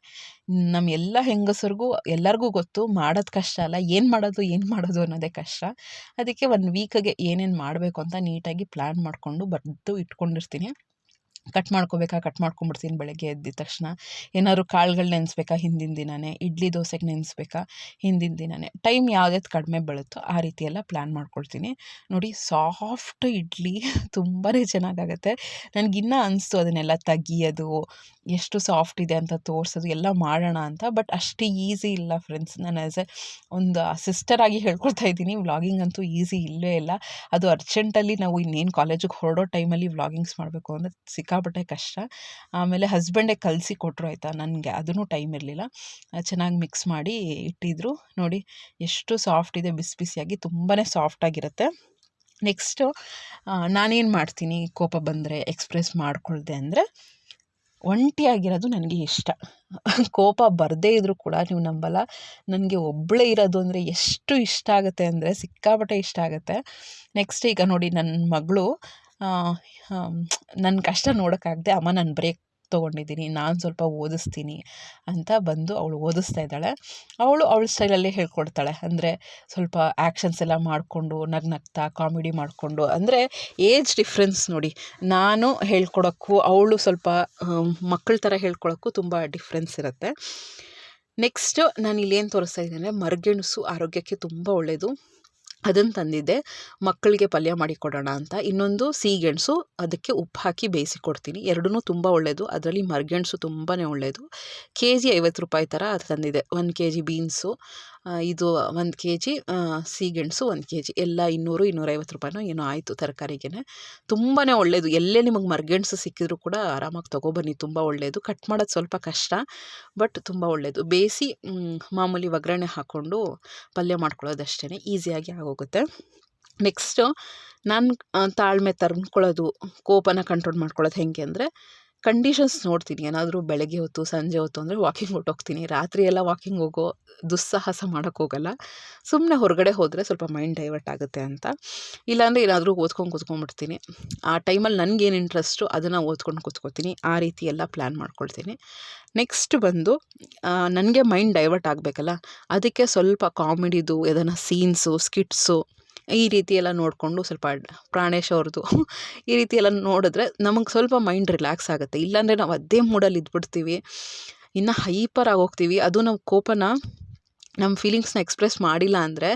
ನಮ್ಮ ಎಲ್ಲ ಹೆಂಗಸರಿಗೂ ಎಲ್ಲರಿಗೂ ಗೊತ್ತು, ಮಾಡೋದು ಕಷ್ಟ ಅಲ್ಲ, ಏನು ಮಾಡೋದು ಅನ್ನೋದೇ ಕಷ್ಟ. ಅದಕ್ಕೆ 1 ವೀಕಿಗೆ ಏನೇನು ಮಾಡಬೇಕು ಅಂತ ನೀಟಾಗಿ ಪ್ಲ್ಯಾನ್ ಮಾಡಿಕೊಂಡು ಬರೆದು ಇಟ್ಕೊಂಡಿರ್ತೀನಿ. ಕಟ್ ಮಾಡ್ಕೊಂಬಿಡ್ತೀನಿ ಬೆಳಗ್ಗೆ ಎದ್ದಿದ ತಕ್ಷಣ. ಏನಾದ್ರು ಕಾಳುಗಳು ನೆನೆಸ್ಬೇಕಾ ಹಿಂದಿನ ದಿನವೇ, ಇಡ್ಲಿ ದೋಸೆಗೆ ನೆನೆಸ್ಬೇಕಾ ಹಿಂದಿನ ದಿನವೇ, ಟೈಮ್ ಯಾವ್ದು ಕಡಿಮೆ ಬೀಳುತ್ತೋ ಆ ರೀತಿ ಎಲ್ಲ ಪ್ಲ್ಯಾನ್ ಮಾಡ್ಕೊಳ್ತೀನಿ. ನೋಡಿ, ಸಾಫ್ಟ್ ಇಡ್ಲಿ ತುಂಬಾ ಚೆನ್ನಾಗಾಗತ್ತೆ. ನನಗಿನ್ನೂ ಅನಿಸ್ತು ಅದನ್ನೆಲ್ಲ ತೆಗಿಯೋದು, ಎಷ್ಟು ಸಾಫ್ಟ್ ಇದೆ ಅಂತ ತೋರಿಸೋದು ಎಲ್ಲ ಮಾಡೋಣ ಅಂತ. ಬಟ್ ಅಷ್ಟು ಈಸಿ ಇಲ್ಲ ಫ್ರೆಂಡ್ಸ್. ನಾನು ಆ್ಯಸ್ ಎ ಒಂದು ಸಿಸ್ಟರಾಗಿ ಹೇಳ್ಕೊಳ್ತಾ ಇದ್ದೀನಿ, ವ್ಲಾಗಿಂಗ್ ಅಂತೂ ಈಸಿ ಇಲ್ಲವೇ ಇಲ್ಲ. ಅದು ಅರ್ಜೆಂಟಲ್ಲಿ ನಾವು ಇನ್ನೇನು ಕಾಲೇಜಿಗೆ ಹೊರಡೋ ಟೈಮಲ್ಲಿ ವ್ಲಾಗಿಂಗ್ಸ್ ಮಾಡಬೇಕು ಅಂದರೆ ಸಿಕ್ಕಾಪಟ್ಟೆ ಕಷ್ಟ. ಆಮೇಲೆ ಹಸ್ಬೆಂಡೇ ಕಲಿಸಿ ಕೊಟ್ಟರು ಆಯಿತಾ, ನನಗೆ ಅದೂ ಟೈಮ್ ಇರಲಿಲ್ಲ. ಚೆನ್ನಾಗಿ ಮಿಕ್ಸ್ ಮಾಡಿ ಇಟ್ಟಿದ್ರು. ನೋಡಿ ಎಷ್ಟು ಸಾಫ್ಟ್ ಇದೆ, ಬಿಸಿ ಬಿಸಿಯಾಗಿ ತುಂಬಾ ಸಾಫ್ಟಾಗಿರುತ್ತೆ. ನೆಕ್ಸ್ಟು ನಾನೇನು ಮಾಡ್ತೀನಿ ಕೋಪ ಬಂದರೆ, ಎಕ್ಸ್ಪ್ರೆಸ್ ಮಾಡ್ಕೊಳ್ದೆ ಅಂದರೆ, ಒಂಟಿಯಾಗಿರೋದು ನನಗೆ ಇಷ್ಟ. ಕೋಪ ಬರದೇ ಇದ್ದರೂ ಕೂಡ ನೀವು ನಂಬಲ್ಲ, ನನಗೆ ಒಬ್ಬಳೇ ಇರೋದು ಅಂದರೆ ಎಷ್ಟು ಇಷ್ಟ ಆಗುತ್ತೆ ಅಂದರೆ ಸಿಕ್ಕಾಪಟ್ಟೆ ಇಷ್ಟ ಆಗುತ್ತೆ. ನೆಕ್ಸ್ಟ್ ಈಗ ನೋಡಿ, ನನ್ನ ಮಗಳು ನನ್ನ ಕಷ್ಟ ನೋಡೋಕ್ಕಾಗದೆ, ಅಮ್ಮ ನಾನು ಬ್ರೇಕ್ ತೊಗೊಂಡಿದ್ದೀನಿ, ನಾನು ಸ್ವಲ್ಪ ಓದಿಸ್ತೀನಿ ಅಂತ ಬಂದು ಅವಳು ಓದಿಸ್ತಾ ಇದ್ದಾಳೆ. ಅವಳ ಸ್ಟೈಲಲ್ಲೇ ಹೇಳ್ಕೊಡ್ತಾಳೆ. ಅಂದರೆ ಸ್ವಲ್ಪ ಆ್ಯಕ್ಷನ್ಸ್ ಎಲ್ಲ ಮಾಡಿಕೊಂಡು, ನಗ್ನಗ್ತಾ ಕಾಮಿಡಿ ಮಾಡಿಕೊಂಡು, ಅಂದರೆ ಏಜ್ ಡಿಫ್ರೆನ್ಸ್ ನೋಡಿ, ನಾನು ಹೇಳ್ಕೊಡೋಕ್ಕೂ ಅವಳು ಸ್ವಲ್ಪ ಮಕ್ಕಳ ಥರ ಹೇಳ್ಕೊಳೋಕ್ಕೂ ತುಂಬ ಡಿಫ್ರೆನ್ಸ್ ಇರುತ್ತೆ. ನೆಕ್ಸ್ಟು ನಾನು ಇಲ್ಲೇನು ತೋರಿಸ್ತಾ ಇದ್ದೀನಿ ಅಂದರೆ, ಮರಗೆಣಸು ಆರೋಗ್ಯಕ್ಕೆ ತುಂಬ ಒಳ್ಳೆಯದು. ಅದನ್ನು ತಂದಿದ್ದೆ, ಮಕ್ಕಳಿಗೆ ಪಲ್ಯ ಮಾಡಿ ಕೊಡೋಣ ಅಂತ. ಇನ್ನೊಂದು ಸಿಹಿಗೆಣಸು, ಅದಕ್ಕೆ ಉಪ್ಪು ಹಾಕಿ ಬೇಯಿಸಿ ಕೊಡ್ತೀನಿ. ಎರಡೂ ತುಂಬ ಒಳ್ಳೆಯದು. ಅದರಲ್ಲಿ ಮರಗೆಣಸು ತುಂಬಾ ಒಳ್ಳೆಯದು. ಕೆಜಿ 50 ರೂಪಾಯಿ ಥರ ಅದು ತಂದಿದ್ದೆ. 1 ಕೆಜಿ ಬೀನ್ಸು, ಇದು 1 ಕೆಜಿ ಸಿಹಿಗೆಣಸು, 1 ಕೆಜಿ ಎಲ್ಲ 200-250 ರೂಪಾಯಿನೋ ಏನೋ ಆಯಿತು ತರಕಾರಿಗೆ. ತುಂಬಾ ಒಳ್ಳೆಯದು. ಎಲ್ಲೇ ನಿಮಗೆ ಮರಗೆಣಸು ಸಿಕ್ಕಿದ್ರು ಕೂಡ ಆರಾಮಾಗಿ ತೊಗೊಬನ್ನಿ, ತುಂಬ ಒಳ್ಳೆಯದು. ಕಟ್ ಮಾಡೋದು ಸ್ವಲ್ಪ ಕಷ್ಟ, ಬಟ್ ತುಂಬ ಒಳ್ಳೆಯದು. ಬೇಯಿಸಿ ಮಾಮೂಲಿ ಒಗ್ಗರಣೆ ಹಾಕ್ಕೊಂಡು ಪಲ್ಯ ಮಾಡ್ಕೊಳ್ಳೋದಷ್ಟೇ, ಈಸಿಯಾಗಿ ಆಗೋಗುತ್ತೆ. ನೆಕ್ಸ್ಟು ನಾನು ತಾಳ್ಮೆ ತಂದ್ಕೊಳ್ಳೋದು, ಕೋಪನ ಕಂಟ್ರೋಲ್ ಮಾಡ್ಕೊಳ್ಳೋದು ಹೆಂಗೆ ಅಂದರೆ, ಕಂಡೀಷನ್ಸ್ ನೋಡ್ತೀನಿ. ಏನಾದರೂ ಬೆಳಗ್ಗೆ ಹೊತ್ತು, ಸಂಜೆ ಹೊತ್ತು ಅಂದರೆ ವಾಕಿಂಗ್ ಹೊರ್ಟೋಗ್ತೀನಿ. ರಾತ್ರಿ ಎಲ್ಲ ವಾಕಿಂಗ್ ಹೋಗೋ ದುಸ್ಸಾಹಸ ಮಾಡೋಕ್ಕೋಗಲ್ಲ. ಸುಮ್ಮನೆ ಹೊರಗಡೆ ಹೋದರೆ ಸ್ವಲ್ಪ ಮೈಂಡ್ ಡೈವರ್ಟ್ ಆಗುತ್ತೆ ಅಂತ. ಇಲ್ಲಾಂದರೆ ಏನಾದರೂ ಕೂತ್ಕೊಂಡ್ಬಿಡ್ತೀನಿ. ಆ ಟೈಮಲ್ಲಿ ನನಗೇನು ಇಂಟ್ರೆಸ್ಟು ಅದನ್ನು ಓದ್ಕೊಂಡು ಕೂತ್ಕೋತೀನಿ. ಆ ರೀತಿ ಎಲ್ಲ ಪ್ಲ್ಯಾನ್ ಮಾಡ್ಕೊಳ್ತೀನಿ. ನೆಕ್ಸ್ಟ್ ಬಂದು ನನಗೆ ಮೈಂಡ್ ಡೈವರ್ಟ್ ಆಗಬೇಕಲ್ಲ, ಅದಕ್ಕೆ ಸ್ವಲ್ಪ ಕಾಮಿಡಿದು ಏದೈనా ಸೀನ್ಸು, ಸ್ಕಿಟ್ಸು ಈ ರೀತಿ ಎಲ್ಲ ನೋಡಿಕೊಂಡು ಸ್ವಲ್ಪ ಪ್ರಾಣೇಶ್ ಅವ್ರದ್ದು ಈ ರೀತಿ ಎಲ್ಲ ನೋಡಿದ್ರೆ ನಮಗೆ ಸ್ವಲ್ಪ ಮೈಂಡ್ ರಿಲ್ಯಾಕ್ಸ್ ಆಗುತ್ತೆ. ಇಲ್ಲಾಂದರೆ ನಾವು ಅದೇ ಮೂಡಲ್ಲಿ ಇದ್ಬಿಡ್ತೀವಿ, ಇನ್ನು ಹೈಪರ್ ಆಗೋಗ್ತೀವಿ. ಅದು ನಾವು ಕೋಪನ ನಮ್ಮ ಫೀಲಿಂಗ್ಸ್ನ ಎಕ್ಸ್ಪ್ರೆಸ್ ಮಾಡಿಲ್ಲ ಅಂದರೆ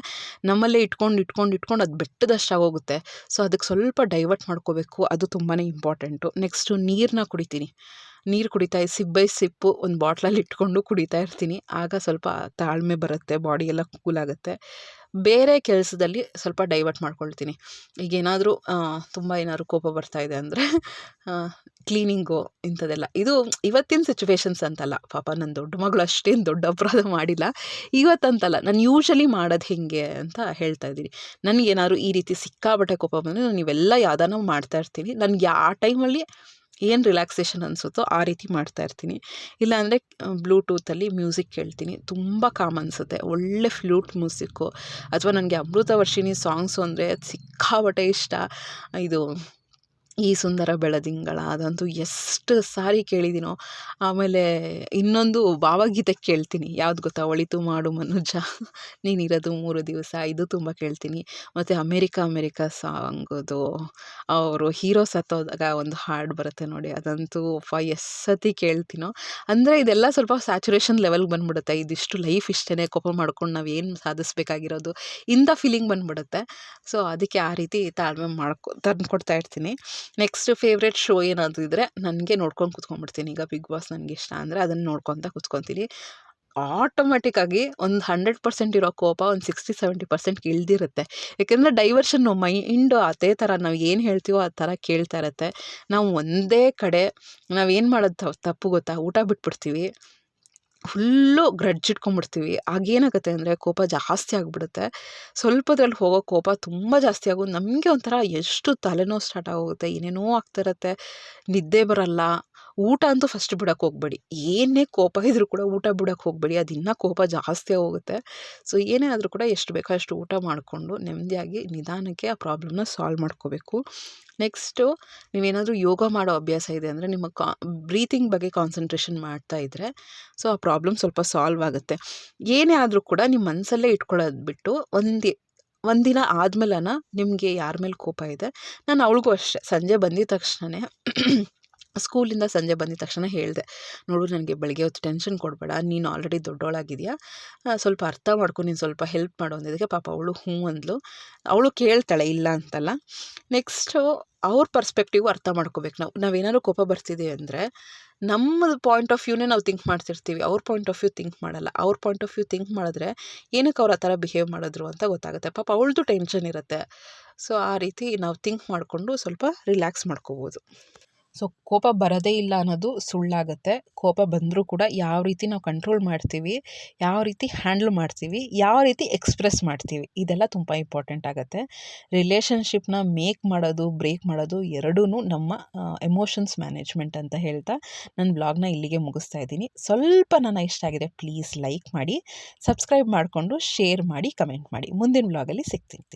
ನಮ್ಮಲ್ಲೇ ಇಟ್ಕೊಂಡು ಅದು ಬೆಟ್ಟದಷ್ಟು ಆಗೋಗುತ್ತೆ. ಸೊ ಅದಕ್ಕೆ ಸ್ವಲ್ಪ ಡೈವರ್ಟ್ ಮಾಡ್ಕೋಬೇಕು, ಅದು ತುಂಬಾ ಇಂಪಾರ್ಟೆಂಟು. ನೆಕ್ಸ್ಟು ನೀರನ್ನ ಕುಡಿತೀನಿ. ನೀರು ಕುಡಿತಾ ಸಿಪ್ ಬೈ ಸಿಪ್ಪು ಒಂದು ಬಾಟ್ಲಲ್ಲಿ ಇಟ್ಕೊಂಡು ಕುಡಿತಾ ಇರ್ತೀನಿ. ಆಗ ಸ್ವಲ್ಪ ತಾಳ್ಮೆ ಬರುತ್ತೆ, ಬಾಡಿ ಎಲ್ಲ ಕೂಲ್ ಆಗುತ್ತೆ. ಬೇರೆ ಕೆಲಸದಲ್ಲಿ ಸ್ವಲ್ಪ ಡೈವರ್ಟ್ ಮಾಡ್ಕೊಳ್ತೀನಿ. ಈಗೇನಾದರೂ ತುಂಬ ಏನಾದರೂ ಕೋಪ ಬರ್ತಾ ಇದೆ ಅಂದರೆ ಕ್ಲೀನಿಂಗು ಇಂಥದ್ದೆಲ್ಲ. ಇದು ಇವತ್ತಿನ ಸಿಚುವೇಶನ್ಸ್ ಅಂತಲ್ಲ, ಪಾಪ ನನ್ನ ದೊಡ್ಡ ಮಗಳು ಅಷ್ಟೇನು ದೊಡ್ಡ ಅಪರಾಧ ಮಾಡಿಲ್ಲ. ಇವತ್ತಂತಲ್ಲ, ನಾನು ಯೂಶ್ವಲಿ ಮಾಡೋದು ಹೇಗೆ ಅಂತ ಹೇಳ್ತಾ ಇದ್ದೀನಿ. ನನಗೇನಾದ್ರು ಈ ರೀತಿ ಸಿಕ್ಕಾಬಟ್ಟೆ ಕೋಪ ಬಂದರೆ ನಾನು ಇವೆಲ್ಲ ಯಾವ್ದಾನ ಮಾಡ್ತಾ ಇರ್ತೀನಿ. ನನಗೆ ಆ ಟೈಮಲ್ಲಿ ಏನು ರಿಲ್ಯಾಕ್ಸೇಷನ್ ಅನಿಸುತ್ತೋ ಆ ರೀತಿ ಮಾಡ್ತಾ ಇರ್ತೀನಿ. ಇಲ್ಲಾಂದರೆ ಬ್ಲೂಟೂತಲ್ಲಿ ಮ್ಯೂಸಿಕ್ ಕೇಳ್ತೀನಿ, ತುಂಬ ಕಾಮ್ ಅನಿಸುತ್ತೆ. ಒಳ್ಳೆ ಫ್ಲೂಟ್ ಮ್ಯೂಸಿಕ್ಕು, ಅಥವಾ ನನಗೆ ಅಮೃತವರ್ಷಿಣಿ ಸಾಂಗ್ಸು ಅಂದರೆ ಸಿಕ್ಕಾಬಟ್ಟೆ ಇಷ್ಟ. ಇದು ಈ ಸುಂದರ ಬೆಳದಿಂಗಳ ಅದಂತೂ ಎಷ್ಟು ಸಾರಿ ಕೇಳಿದ್ದೀನೋ. ಆಮೇಲೆ ಇನ್ನೊಂದು ಭಾವಗೀತೆ ಕೇಳ್ತೀನಿ, ಯಾವ್ದು ಗೊತ್ತಾ, ಒಳಿತು ಮಾಡು ಮನುಜ ನೀನಿರೋದು 3 ದಿವಸ, ಇದು ತುಂಬ ಕೇಳ್ತೀನಿ. ಮತ್ತು ಅಮೇರಿಕಾ ಸಾಂಗದು ಅವರು ಹೀರೋ ಸತ್ತೋದಾಗ ಒಂದು ಹಾಡು ಬರುತ್ತೆ ನೋಡಿ, ಅದಂತೂ ಎಷ್ಟು ಸತಿ ಕೇಳ್ತೀನೋ. ಅಂದರೆ ಇದೆಲ್ಲ ಸ್ವಲ್ಪ ಸ್ಯಾಚುರೇಷನ್ ಲೆವೆಲ್ಗೆ ಬಂದ್ಬಿಡುತ್ತೆ. ಇದಿಷ್ಟು ಲೈಫ್ ಇಷ್ಟೇ, ಕೋಪ ಮಾಡ್ಕೊಂಡು ನಾವು ಏನು ಸಾಧಿಸ್ಬೇಕಾಗಿರೋದು ಇಂಥ ಫೀಲಿಂಗ್ ಬಂದ್ಬಿಡುತ್ತೆ. ಸೊ ಅದಕ್ಕೆ ಆ ರೀತಿ ತಾಳ್ಮೆ ತಂದುಕೊಡ್ತಾ ಇರ್ತೀನಿ. ನೆಕ್ಸ್ಟ್ ಫೇವ್ರೆಟ್ ಶೋ ಏನಾದರೂ ಇದ್ದರೆ ನನಗೆ ನೋಡ್ಕೊಂಡು ಕೂತ್ಕೊಂಡ್ಬಿಡ್ತೀನಿ. ಈಗ ಬಿಗ್ ಬಾಸ್ ನನಗೆ ಇಷ್ಟ ಅಂದರೆ ಅದನ್ನು ನೋಡ್ಕೊತ ಕೂತ್ಕೊತೀನಿ. ಆಟೋಮೆಟಿಕ್ಕಾಗಿ ಒಂದು 100% ಇರೋ ಕೋಪ ಒಂದು 60-70% ಇಳಿದಿರುತ್ತೆ. ಯಾಕೆಂದರೆ ಡೈವರ್ಷನ್ನು ಮೈಂಡು ಅದೇ ಥರ ನಾವು ಏನು ಹೇಳ್ತೀವೋ ಆ ಥರ ಕೇಳ್ತಾ ಇರುತ್ತೆ. ನಾವು ಒಂದೇ ಕಡೆ ನಾವೇನು ಮಾಡೋದು ತಪ್ಪು ಗೊತ್ತಾ, ಊಟ ಬಿಟ್ಬಿಡ್ತೀವಿ, ಫುಲ್ಲು ಗ್ರಡ್ಜ್ ಇಟ್ಕೊಂಡ್ಬಿಡ್ತೀವಿ. ಆಗೇನಾಗುತ್ತೆ ಅಂದರೆ ಕೋಪ ಜಾಸ್ತಿ ಆಗಿಬಿಡುತ್ತೆ. ಸ್ವಲ್ಪದ್ರಲ್ಲಿ ಹೋಗೋ ಕೋಪ ತುಂಬ ಜಾಸ್ತಿ ಆಗೋದು ನಮಗೆ ಒಂಥರ ಎಷ್ಟು ತಲೆನೋವು ಸ್ಟಾರ್ಟ್ ಆಗೋಗುತ್ತೆ, ಏನೇನೋ ಆಗ್ತಾ ಇರುತ್ತೆ, ನಿದ್ದೆ ಬರಲ್ಲ. ಊಟ ಅಂತೂ ಫಸ್ಟ್ ಬಿಡೋಕ್ಕೆ ಹೋಗಬೇಡಿ, ಏನೇ ಕೋಪ ಇದ್ರೂ ಕೂಡ ಊಟ ಬಿಡೋಕ್ಕೆ ಹೋಗಬೇಡಿ, ಅದು ಇನ್ನೂ ಕೋಪ ಜಾಸ್ತಿ ಆಗೋಗುತ್ತೆ. ಸೊ ಏನೇ ಆದರೂ ಕೂಡ ಎಷ್ಟು ಬೇಕೋ ಅಷ್ಟು ಊಟ ಮಾಡಿಕೊಂಡು ನೆಮ್ಮದಿಯಾಗಿ ನಿಧಾನಕ್ಕೆ ಆ ಪ್ರಾಬ್ಲಮ್ನ ಸಾಲ್ವ್ ಮಾಡ್ಕೋಬೇಕು. ನೆಕ್ಸ್ಟು ನೀವೇನಾದರೂ ಯೋಗ ಮಾಡೋ ಅಭ್ಯಾಸ ಇದೆ ಅಂದರೆ ನಿಮ್ಮ ಬ್ರೀತಿಂಗ್ ಬಗ್ಗೆ ಕಾನ್ಸಂಟ್ರೇಷನ್ ಮಾಡ್ತಾ ಇದ್ದರೆ ಸೊ ಆ ಪ್ರಾಬ್ಲಮ್ ಸ್ವಲ್ಪ ಸಾಲ್ವ್ ಆಗುತ್ತೆ. ಏನೇ ಆದರೂ ಕೂಡ ನಿಮ್ಮ ಮನಸ್ಸಲ್ಲೇ ಇಟ್ಕೊಳ್ಳೋದು ಬಿಟ್ಟು ಒಂದಿನ ಆದಮೇಲನ ನಿಮಗೆ ಯಾರ ಮೇಲೆ ಕೋಪ ಇದೆ, ನಾನು ಅವಳಿಗೂ ಅಷ್ಟೇ ಸಂಜೆ ಬಂದಿದ ತಕ್ಷಣವೇ ಸ್ಕೂಲಿಂದ ಸಂಜೆ ಬಂದಿದ ತಕ್ಷಣ ಹೇಳಿದೆ, ನೋಡು ನನಗೆ ಬೆಳಗ್ಗೆ ಹೊತ್ತು ಟೆನ್ಷನ್ ಕೊಡಬೇಡ, ನೀನು ಆಲ್ರೆಡಿ ದೊಡ್ಡವಳಾಗಿದೆಯಾ, ಸ್ವಲ್ಪ ಅರ್ಥ ಮಾಡ್ಕೊ, ನೀನು ಸ್ವಲ್ಪ ಹೆಲ್ಪ್ ಮಾಡು ಅಂದಿದ್ದಕ್ಕೆ ಪಾಪ ಅವಳು ಹ್ಞೂ ಅಂದ್ಲು. ಅವಳು ಕೇಳ್ತಾಳೆ, ಇಲ್ಲ ಅಂತಲ್ಲ. ನೆಕ್ಸ್ಟು ಅವ್ರ ಪರ್ಸ್ಪೆಕ್ಟಿವ್ ಅರ್ಥ ಮಾಡ್ಕೋಬೇಕು. ನಾವೇನಾದ್ರು ಕೋಪ ಬರ್ತಿದೆ ಅಂದರೆ ನಮ್ಮದು ಪಾಯಿಂಟ್ ಆಫ್ ವ್ಯೂನೇ ನಾವು ಥಿಂಕ್ ಮಾಡ್ತಿರ್ತೀವಿ, ಅವ್ರ ಪಾಯಿಂಟ್ ಆಫ್ ವ್ಯೂ ಥಿಂಕ್ ಮಾಡಲ್ಲ. ಅವ್ರ ಪಾಯಿಂಟ್ ಆಫ್ ವ್ಯೂ ಥಿಂಕ್ ಮಾಡಿದ್ರೆ ಏನಕ್ಕೆ ಅವ್ರು ಆ ಥರ ಬಿಹೇವ್ ಮಾಡಿದ್ರು ಅಂತ ಗೊತ್ತಾಗುತ್ತೆ. ಪಾಪ ಅವಳದು ಟೆನ್ಷನ್ ಇರುತ್ತೆ. ಸೊ ಆ ರೀತಿ ನಾವು ಥಿಂಕ್ ಮಾಡಿಕೊಂಡು ಸ್ವಲ್ಪ ರಿಲ್ಯಾಕ್ಸ್ ಮಾಡ್ಕೋಬೋದು. ಸೊ ಕೋಪ ಬರೋದೇ ಇಲ್ಲ ಅನ್ನೋದು ಸುಳ್ಳಾಗುತ್ತೆ. ಕೋಪ ಬಂದರೂ ಕೂಡ ಯಾವ ರೀತಿ ನಾವು ಕಂಟ್ರೋಲ್ ಮಾಡ್ತೀವಿ, ಯಾವ ರೀತಿ ಹ್ಯಾಂಡಲ್ ಮಾಡ್ತೀವಿ, ಯಾವ ರೀತಿ ಎಕ್ಸ್ಪ್ರೆಸ್ ಮಾಡ್ತೀವಿ, ಇದೆಲ್ಲ ತುಂಬ ಇಂಪಾರ್ಟೆಂಟ್ ಆಗುತ್ತೆ. ರಿಲೇಷನ್ಶಿಪ್ನ ಮೇಕ್ ಮಾಡೋದು, ಬ್ರೇಕ್ ಮಾಡೋದು ಎರಡೂ ನಮ್ಮ ಎಮೋಷನ್ಸ್ ಮ್ಯಾನೇಜ್ಮೆಂಟ್ ಅಂತ ಹೇಳ್ತಾ ನನ್ನ ಬ್ಲಾಗ್ನ ಇಲ್ಲಿಗೆ ಮುಗಿಸ್ತಾ ಇದ್ದೀನಿ. ಸ್ವಲ್ಪ ನನ್ನ ಇಷ್ಟ ಆಗಿದೆ ಪ್ಲೀಸ್ ಲೈಕ್ ಮಾಡಿ, ಸಬ್ಸ್ಕ್ರೈಬ್ ಮಾಡಿಕೊಂಡು ಶೇರ್ ಮಾಡಿ, ಕಮೆಂಟ್ ಮಾಡಿ. ಮುಂದಿನ ಬ್ಲಾಗಲ್ಲಿ ಸಿಗ್ತೀನಿ.